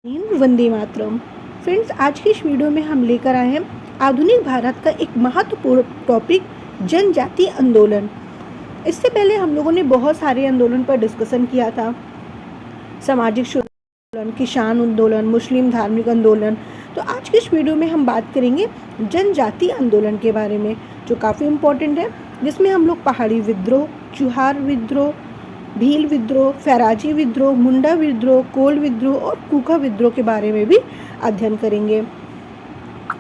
Vande Mataram. Friends, आज की इस वीडियो में हम लेकर आए हैं आधुनिक भारत का एक महत्वपूर्ण टॉपिक, जनजाति आंदोलन। इससे पहले हम लोगों ने बहुत सारे आंदोलन पर डिस्कशन किया था। सामाजिक आंदोलन, किसान आंदोलन, मुस्लिम धार्मिक आंदोलन। तो आज की इस वीडियो में हम बात करेंगे जनजाति आंदोलन के बारे में, जो काफ़ी इम्पोर्टेंट है, जिसमें हम लोग पहाड़ी विद्रोह, चुहार विद्रोह, भील विद्रोह, फैराजी विद्रोह, मुंडा विद्रोह, कोल विद्रोह और कूका विद्रोह के बारे में भी अध्ययन करेंगे।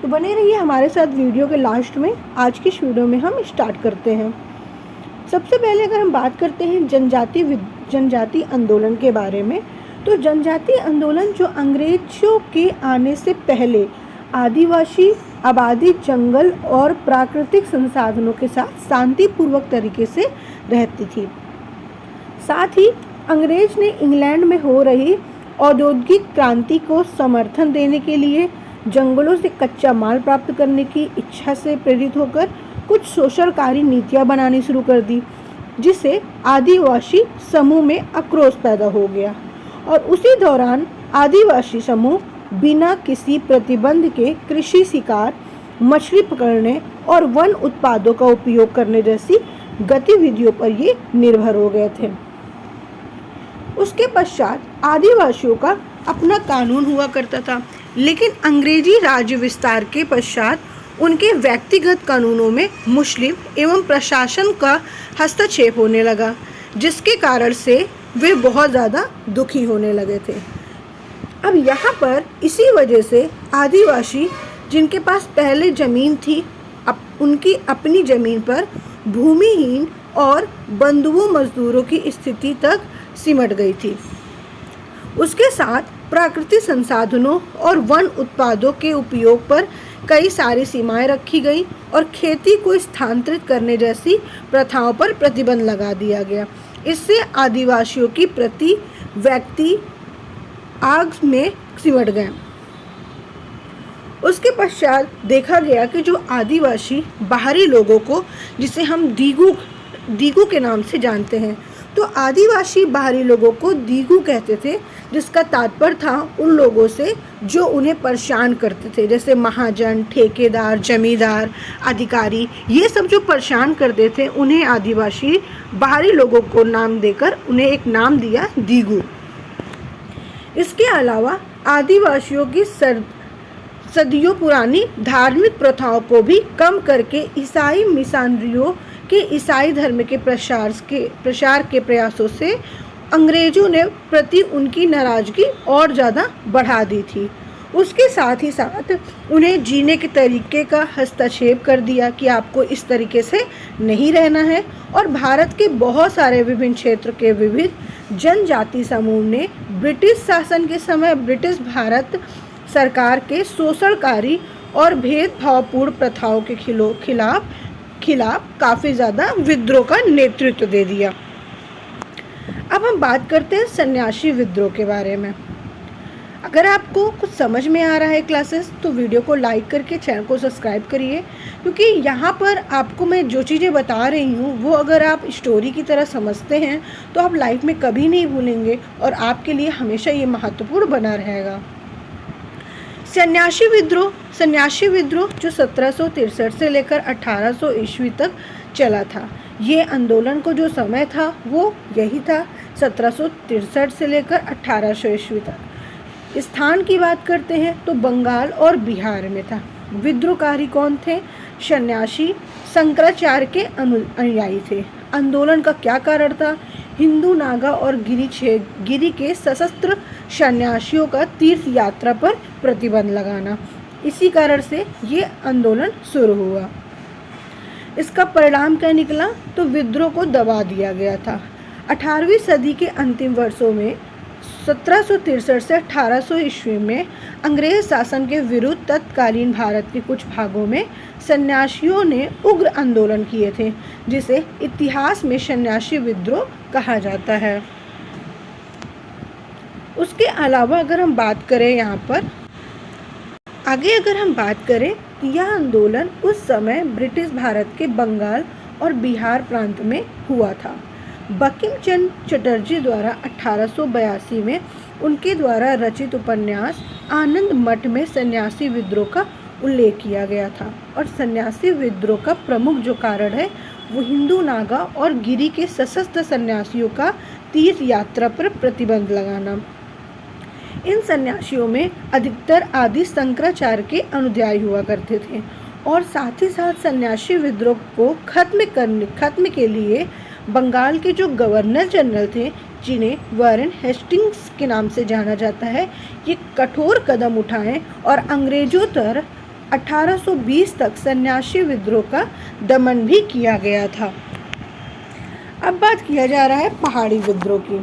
तो बने रहिए हमारे साथ वीडियो के लास्ट में। आज की इस वीडियो में हम स्टार्ट करते हैं। सबसे पहले अगर हम बात करते हैं जनजाति आंदोलन के बारे में, तो जनजाति आंदोलन जो अंग्रेजों के आने से पहले आदिवासी आबादी जंगल और प्राकृतिक संसाधनों के साथ शांतिपूर्वक तरीके से रहती थी। साथ ही अंग्रेज ने इंग्लैंड में हो रही औद्योगिक क्रांति को समर्थन देने के लिए जंगलों से कच्चा माल प्राप्त करने की इच्छा से प्रेरित होकर कुछ शोषणकारी नीतियां बनानी शुरू कर दी, जिससे आदिवासी समूह में आक्रोश पैदा हो गया। और उसी दौरान आदिवासी समूह बिना किसी प्रतिबंध के कृषि, शिकार, मछली पकड़ने और वन उत्पादों का उपयोग करने जैसी गतिविधियों पर ये निर्भर हो गए थे। उसके पश्चात आदिवासियों का अपना कानून हुआ करता था, लेकिन अंग्रेजी राज्य विस्तार के पश्चात उनके व्यक्तिगत कानूनों में मुस्लिम एवं प्रशासन का हस्तक्षेप होने लगा, जिसके कारण से वे बहुत ज़्यादा दुखी होने लगे थे। अब यहाँ पर इसी वजह से आदिवासी जिनके पास पहले ज़मीन थी, उनकी अपनी ज़मीन पर भूमिहीन और बंधुओं मजदूरों की स्थिति तक सिमट गई थी। उसके साथ प्राकृतिक संसाधनों और वन उत्पादों के उपयोग पर कई सारी सीमाएं रखी गई और खेती को स्थानांतरित करने जैसी प्रथाओं पर प्रतिबंध लगा दिया गया। इससे आदिवासियों की प्रति व्यक्ति आग में सिमट गए। उसके पश्चात देखा गया कि जो आदिवासी बाहरी लोगों को, जिसे हम दीगू के नाम से जानते हैं, तो आदिवासी बाहरी लोगों को दीगू कहते थे, जिसका तात्पर्य था उन लोगों से जो उन्हें परेशान करते थे, जैसे महाजन, ठेकेदार, जमींदार, अधिकारी, ये सब जो परेशान करते थे, उन्हें आदिवासी बाहरी लोगों को नाम देकर उन्हें एक नाम दिया, दीगू। इसके अलावा आदिवासियों की सदियों पुरानी धार्मिक प्रथाओं को भी कम करके ईसाई मिशनरियों के ईसाई धर्म के प्रसार के प्रयासों से अंग्रेजों ने प्रति उनकी नाराजगी और ज़्यादा बढ़ा दी थी। उसके साथ ही साथ उन्हें जीने के तरीके का हस्तक्षेप कर दिया कि आपको इस तरीके से नहीं रहना है। और भारत के बहुत सारे विभिन्न क्षेत्र के विविध जनजाति समूह ने ब्रिटिश शासन के समय ब्रिटिश भारत सरकार के शोषणकारी और भेदभावपूर्ण प्रथाओं के खिलाफ काफ़ी ज़्यादा विद्रोह का नेतृत्व दे दिया। अब हम बात करते हैं सन्यासी विद्रोह के बारे में। अगर आपको कुछ समझ में आ रहा है क्लासेस, तो वीडियो को लाइक करके चैनल को सब्सक्राइब करिए, क्योंकि यहाँ पर आपको मैं जो चीज़ें बता रही हूँ वो अगर आप स्टोरी की तरह समझते हैं तो आप लाइफ में कभी नहीं भूलेंगे और आपके लिए हमेशा ये महत्वपूर्ण बना रहेगा। सन्यासी विद्रोह जो 1763 से लेकर 1800 ईस्वी तक चला था। ये आंदोलन को जो समय था वो यही था, 1763 से लेकर 1800 ईस्वी तक। स्थान की बात करते हैं तो बंगाल और बिहार में था। विद्रोहकारी कौन थे? सन्यासी शंकराचार्य के अनुयायी थे। आंदोलन का क्या कारण था? हिंदू, नागा और गिरी के सशस्त्र सन्यासियों का तीर्थ यात्रा पर प्रतिबंध लगाना। इसी कारण से ये आंदोलन शुरू हुआ। इसका परिणाम क्या निकला? तो विद्रोह को दबा दिया गया था। 18वीं सदी के अंतिम वर्षों में 1763 से 1800 ईस्वी में अंग्रेज शासन के विरुद्ध तत्कालीन भारत के कुछ भागों में सन्यासियों ने उग्र आंदोलन किए थे, जिसे इतिहास में सन्यासी विद्रोह कहा जाता है। उसके अलावा अगर हम बात करें यहाँ पर आगे, अगर हम बात करें तो यह आंदोलन उस समय ब्रिटिश भारत के बंगाल और बिहार प्रांत में हुआ था। बंकिम चंद्र चटर्जी द्वारा 1882 में उनके द्वारा रचित उपन्यास आनंद मठ में सन्यासी विद्रोह का उल्लेख किया गया था। और सन्यासी विद्रोह का प्रमुख जो कारण है वो हिंदू, नागा और गिरी के सशस्त्र सन्यासियों का तीर्थ यात्रा पर प्रतिबंध लगाना। इन सन्यासियों में अधिकतर आदि शंकराचार्य के अनुयायी हुआ करते थे और साथ ही साथ सन्यासी विद्रोह को खत्म के लिए बंगाल के जो गवर्नर जनरल थे, जिन्हें वारेन हेस्टिंग्स के नाम से जाना जाता है, ये कठोर कदम उठाए और अंग्रेजों तर 1820 तक सन्यासी विद्रोह का दमन भी किया गया था। अब बात किया जा रहा है पहाड़ी विद्रोह की।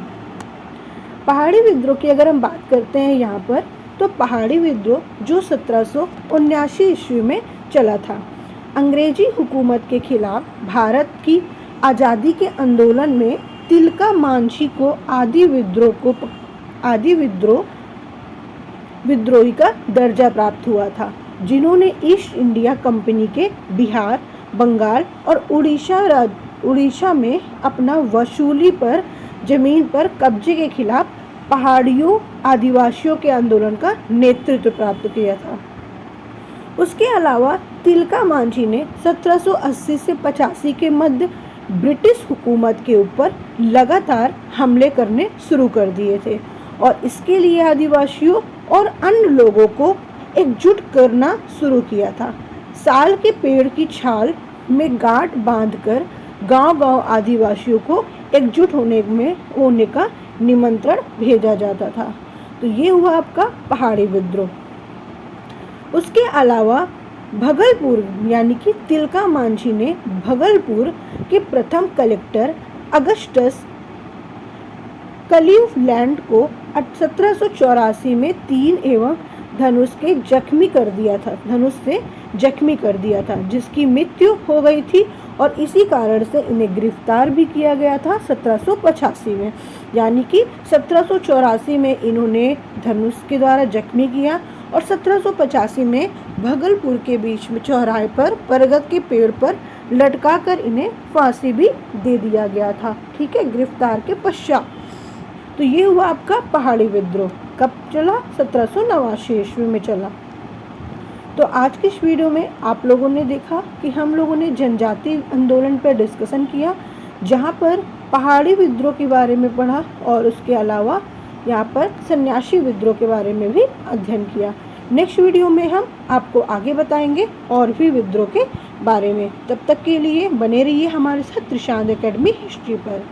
पहाड़ी विद्रोह की अगर हम बात करते हैं यहाँ पर, तो पहाड़ी विद्रोह जो 1779 ईस्वी में चला था, अंग्रेजी हुकूमत के खिलाफ भारत की आज़ादी के आंदोलन में तिलका मांझी को विद्रोही का दर्जा प्राप्त हुआ था, जिन्होंने ईस्ट इंडिया कंपनी के बिहार, बंगाल और उड़ीसा में अपना वसूली पर जमीन पर कब्जे के खिलाफ पहाड़ियों आदिवासियों के आंदोलन का नेतृत्व प्राप्त किया था। उसके अलावा तिलका मांझी ने 1780 से 85 के मध्य ब्रिटिश हुकूमत के ऊपर लगातार हमले करने शुरू कर दिए थे और इसके लिए आदिवासियों और अन्य लोगों को एकजुट करना शुरू किया था। साल के पेड़ की छाल में गांठ बांधकर गांव-गांव आदिवासियों को एकजुट होने का निमंत्रण भेजा जाता था। तो ये हुआ आपका पहाड़ी विद्रोह। उसके अलावा भगलपुर यानी कि तिलका मांझी ने भगलपुर के प्रथम कलेक्टर अगस्टस क्लीवलैंड को 1784 में तीर एवं धनुष से जख्मी कर दिया था, जिसकी मृत्यु हो गई थी और इसी कारण से इन्हें गिरफ्तार भी किया गया था 1785 में। यानी कि 1784 में इन्होंने धनुष के द्वारा जख्मी किया और 1785 में भगलपुर के बीच में चौराहे पर बरगद के पेड़ पर लटका कर इन्हें फांसी भी दे दिया गया था, ठीक है, गिरफ्तार के पश्चात। तो ये हुआ आपका पहाड़ी विद्रोह। कब चला? 1789 ईस्वी में चला। तो आज की इस वीडियो में आप लोगों ने देखा कि हम लोगों ने जनजातीय आंदोलन पर डिस्कशन किया, जहाँ पर पहाड़ी विद्रोह के बारे में पढ़ा और उसके अलावा यहाँ पर सन्यासी विद्रोह के बारे में भी अध्ययन किया। नेक्स्ट वीडियो में हम आपको आगे बताएंगे और भी विद्रोह के बारे में। तब तक के लिए बने रहिए हमारे साथ त्रिशांत एकेडमी हिस्ट्री पर।